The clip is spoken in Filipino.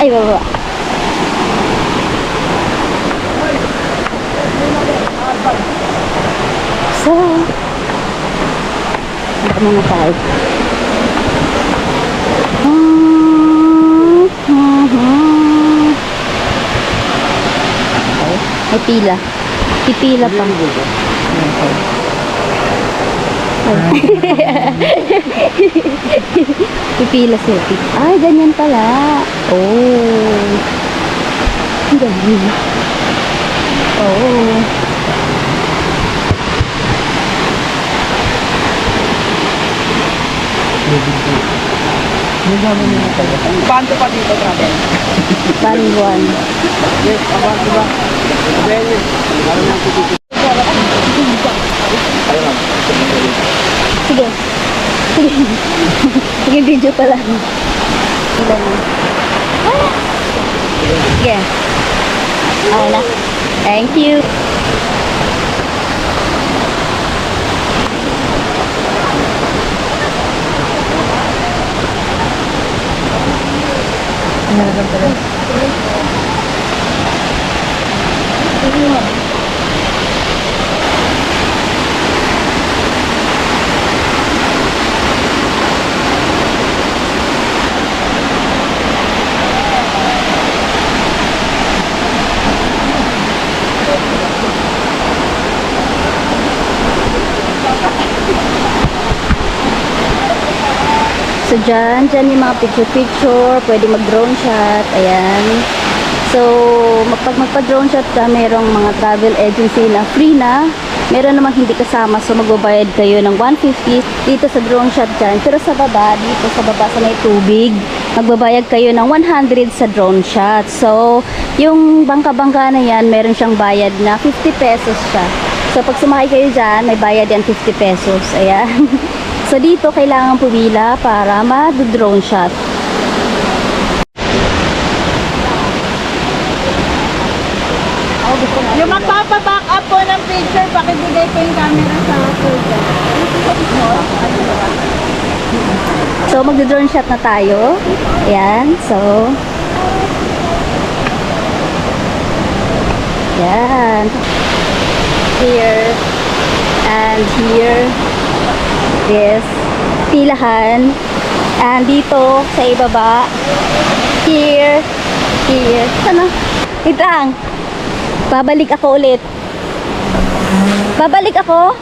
Ay, baba. So, baka muna tayo. Okay. May pila. Pipila pa. Pipila sila. Ay, ganyan pala. Oh. Ganyan. Oh. Banto pa dito natin. Banwan. Yes, abang diba? Very. Parang nang tititi. Ayun. Sige. Sige. Sige, video pa lang. Ilan na. Sige. Okay na. Thank you. So, dyan yung mga picture-picture, pwede mag-drone shot, ayan. So, pag magpa-drone shot ka, merong mga travel agency na free na, meron namang hindi kasama, so magbabayad kayo ng 150 dito sa drone shot dyan. Pero sa baba, dito sa baba sa may tubig, magbabayad kayo ng 100 sa drone shot. So, yung bangka-bangka na yan, meron siyang bayad na 50 pesos siya. So, pag sumakay kayo dyan, may bayad yan 50 pesos, ayan. So, dito kailangan pumila para ma-drone shot. Yung magpapaback up po ng picture, pakibigay po yung camera sa photo. So, mag-drone shot na tayo. Ayan. So, ayan. Here. And here. This. Pilahan. And dito, sa ibaba. Here. Here. Sana? Wait lang. Babalik ako ulit. Babalik ako.